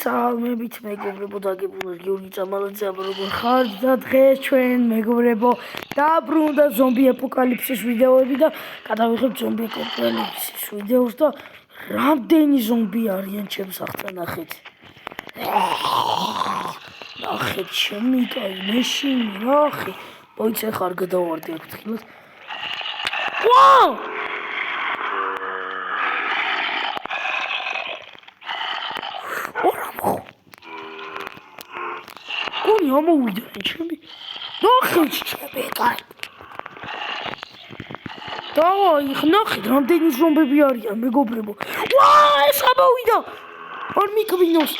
Salmებით მეგობრებო დაგებულეთ გიორგი წამალაძე როგორ ხართ და დღეს ჩვენ მეგობრებო დაბრუნდა ზომბი აპოკალიფსის ვიდეოები და გადავიღებთ ზომბი აპოკალიფსის ვიდეოს და რამდენი ზომბი არიან ჩემს სახლთან ნახეთ ჩემი კაი მეშინი ნახე მოიცა ხარ გადავარდი აქ თხილად ვაუ Куни, амовიდა, ჩემი. ნახეთ ჩემი კაი. დავაი, ნახეთ რამდენი ზომბები არიან, მეგობრებო. ვაა, ეს ამოვიდა. არ მიკვინოს.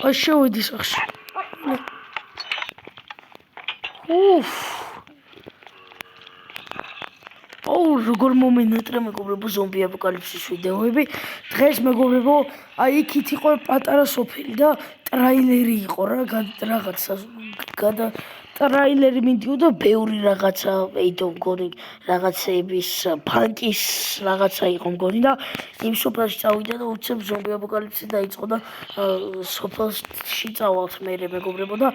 აი შევედი სახში. უფ. როგორ მომენატრა მეგობრებო ზომბი აპოკალიფსის ვიდეოები. დღეს მეგობრებო, აი იქით იყო პატარა სოფელი და ტრაილერი იყო რა, რაღაცა ტრაილერი მიდიოდა ბევრი რაღაცა, ეითო მგონი რაღაცების ფანკის რაღაცა იყო მგონი და იმ სოფელში წავიდა და უცებ ზომბი აპოკალიფსი დაიწყო და სოფელში წავალთ მერე მეგობრებო და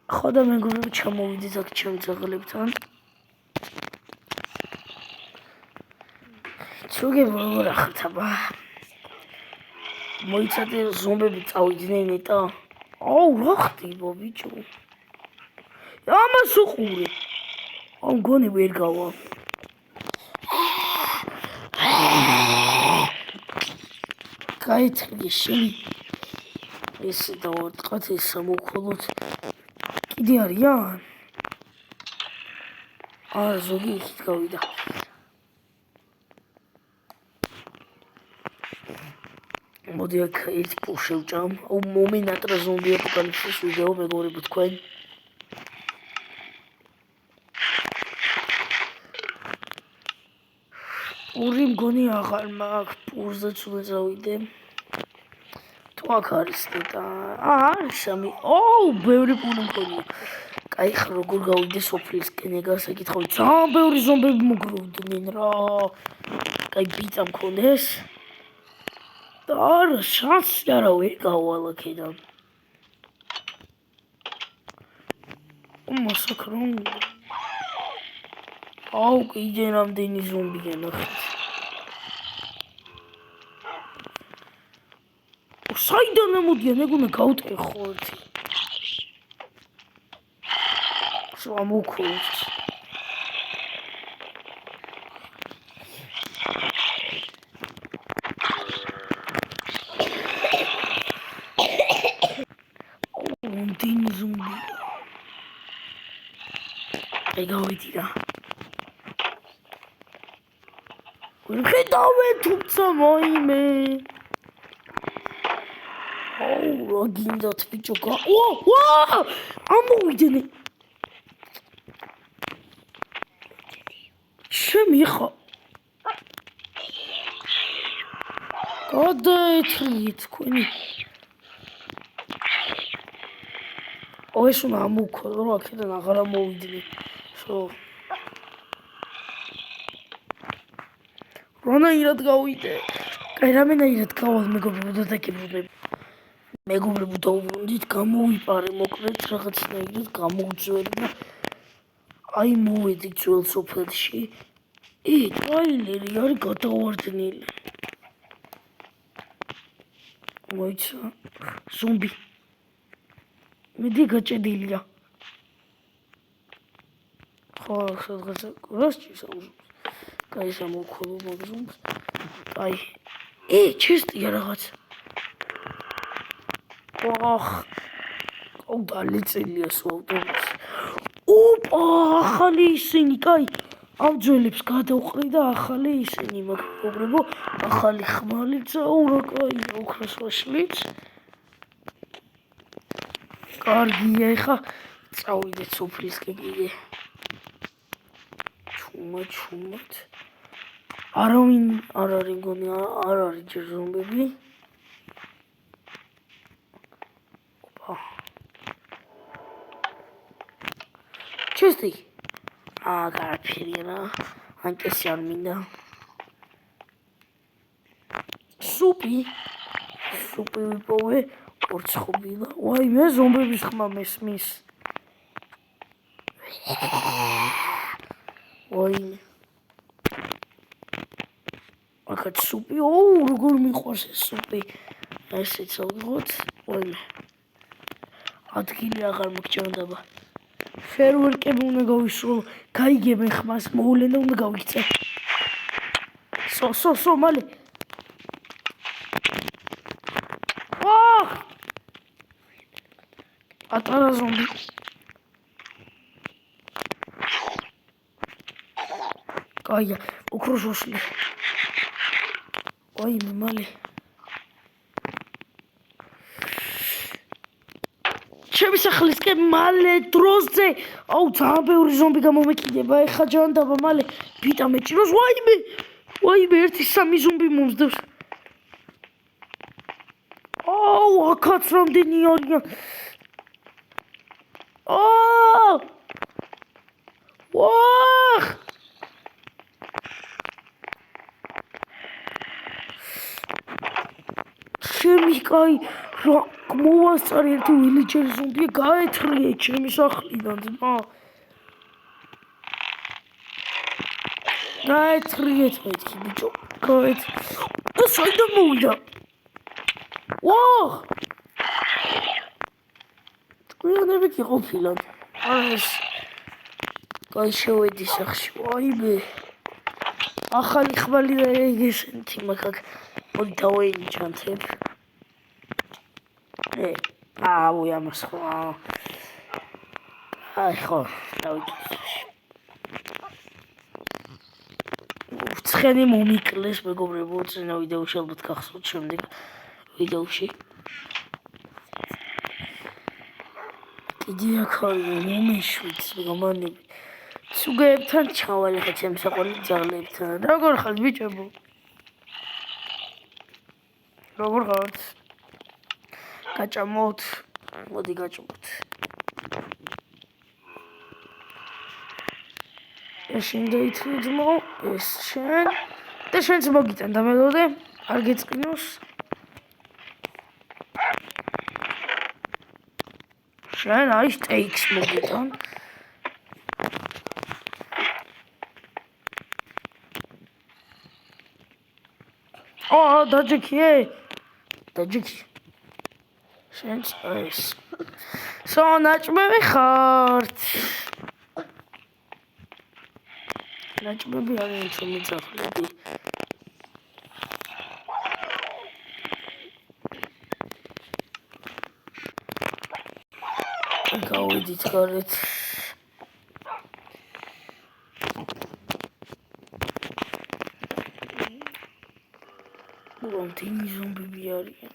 ხო და მეგობრებო ჩამოვიდეთ აქ ჩემ ძაღლებთან. Чугем როგორ ახართ აბა მოიცადე ზომბები წავიდნენ ეტა აუ რა ხდება ბიჭო ამას უყურე ამ გონი ვერ გავა გაიწყდი შენი ეს დავარტყათ ეს სამოქოლოთ კიდე არიან ზოგი იქით გავიდა მოდი აქ ერთ პულ შევჭამ მომენატრა ზომბი აპოკალიფსის ვიდეო მეგობრებო თქვენ პური მგონი აღარ მაქვს პურზეც უნდა წავიდე თუ აქ არის და არის სამი ბევრი პური მგონია კაი ხა როგორ გავიდე სოფლისკენ ეგას ეკითხავი ძალიან ბევრი ზომბები მოგროვდნენ რა კაი ბიცა მქონდეს არა შანსი არა ვერ გავალ აქედან მასაკრონ აუ კიდე რამდენი ზომბია ნახეთ საიდან ამოდიან ეგ უნდა გავუტყე ხო ერთი სამოქოლს Dini zombi. Ეგავეთი რა. ხედავე თუმცა მოიმე. რა გინდათ ბიჭო ამოვიდნენ. შემი ხა. გადაეცრიეთ თქვენი. ეს უნდა ამოვქოლო რა აქედან აღარ ამოვიდნენ ხო რანაირად გავიდე კაი რამენაირად გავალ მეგობრებო და დაგიბრუნდები მეგობრებო დაუბრუნდით გამოვიპარე მოკლედ რაღაცნაირად გამოვძვერი და აი მოვედი ძველ სოფელში ტრაილერი არის გადავარდნილი მოიცა ზომბი მიდი გაჭედილია ხო სადღაც გასჭირს კაი სამოქოლო მაგზუმს კაი ჩესტია რაღაც დალიწილია ავტობუსი ოპა ახალი ისინი კაი ამ ძველებს გადავყრი და ახალი ისინი მეგობრებო ახალი ხმალიც რა კაი ოქროს ვაშლიც კარგია ეხა წავიდეთ სოფლისკენ კიდე ჩუმად არავინ არ არის მგონი არ არის ჯერ ზომბები ოპა ჩესტი გარაფერია რა ანკესი არ მინდა სუპი ვიპოვე ორცხობილა. ვაიმე, ზომბების ხმა მესმის. ვაიმე. აქაც სუპი, როგორ მიყვარს ეს სუპი. ესეც ავიღოთ. ვაიმე. ადგილი აღარ მოგჭირდება. ფერვერკები უნდა გავისრულო. გაიგებენ ხმას, მოვლენ და უნდა გავიქცე. სო, მალე. პატარა ზომბი. კაია, უკრუშოშლი. ვაიმე, მალე. ჩემი სახლისკენ მალე დროზე. ძალიან ბევრი ზომბი გამომეკიდება. ეხა ჯანდაბა მალე ბიტა მეჭიროს. ვაიმე, 1-3 ზომბი მომსდევს. აქაც რამდენი არიან. ვაჰ! ჩემი კაი რა მოვასწარი ერთი ვილეჯერი ზომბია გაეთრიე ჩემი სახლიდან ძმა. გაეთრიეთ მეთქი ბიჭო. და საიდან მოვიდა? ვაჰ! თქვენები კი ყოფილად. ეს კაი შევედი სახში. ვაიმე. ახალი ხმალი და ეგესენთი მაგ მოდი დავეინჩანთებ. ამას ხო. ხო, დავიკითხე. ცხენი მომიკლეს მეგობრებო, წინა ვიდეოში ალბათ გახსოვთ შემდეგ ვიდეოში. კიდე აქ მომეშვით გამანები. სუგეებთან ჩავალ ხა ჩემ საყვარელ ძაღლებთან. როგორ ხართ ბიჭებო? როგორ ხართ? გაჭამოთ. მოდი გაჭამოთ. ეს შენ დაითხრა ძმო, ეს შენ. და შენც მოგიტან და მელოდე, არ გეწყინოს. შენ აი სტეიქს მოგიტან. დაჯექი. შენც ეს. naჭმევი ხართ. naჭმევი არიან ჩემი ძაღლები. გავედით გარეთ. რამდენი ზომბები არიან?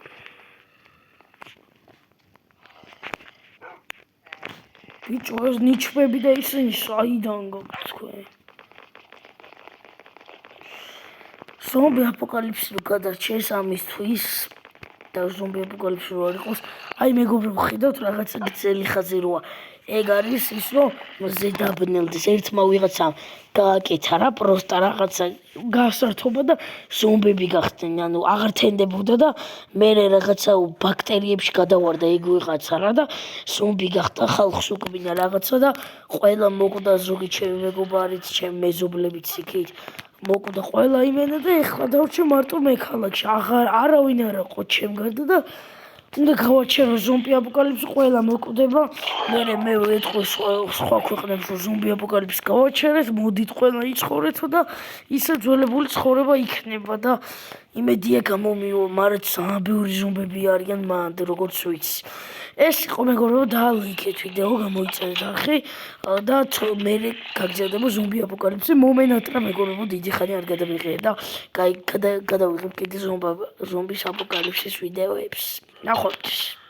ბიჭო, ეს ნიჩბები და ისინი საიდან გაქვთ თქვენ? ზომბი აპოკალიფსი რო გადარჩეს ამისთვის და ზომბი აპოკალიფსი რო არ იყოს, აი მეგობრებო, ხედავთ რაღაცა გრძელი ხაზი როა. ეგ არის ის, რომ ზედაბნელდეს ერთმა ვიღაცამ გააკეთა რა, პროსტა რაღაცა გასართობა და ზომბები გახდნენ, ანუ აღარ თენდებოდა და მე რაღაცა ბაქტერიებში გადავარდა ეგ ვიღაცა რა და ზომბი გახდა, ხალხს უკბინა რაღაცა და ყველა მოკვდა ზოგი ჩემი მეგობარიც, ჩემი მეზობლებიც იქით. მოკვდა ყველა იმენა და ეხლა დავრჩე მარტო მე ქალაქში. არავინ არ აყო ჩემ გარდა და უნდა გავაჩერო ზომბი აპოკალიფსი ყველა მოკვდება. მე ვეთქვი სხვა ქვეყნებს რომ ზომბი აპოკალიფსი გავაჩერეთ, მოდით ყველა იცხოვრეთო და ისე ძველებული ცხოვრება იქნება და იმედია გამომიო, მაგრამ ძალიან ბევრი ზომბები არიან მანდ, როგორც ვიცი. ეს იყო მეგობრებო, დაალაიქეთ ვიდეო, გამოიწერეთ არხი და მე გაგზავნება ზომბი აპოკალიფსი. მომენატრა მეგობრებო, დიდი ხანი არ გადამიღია და გადავიღებ კიდე ზომბის აპოკალიფსის ვიდეოებს. ნახვამდის.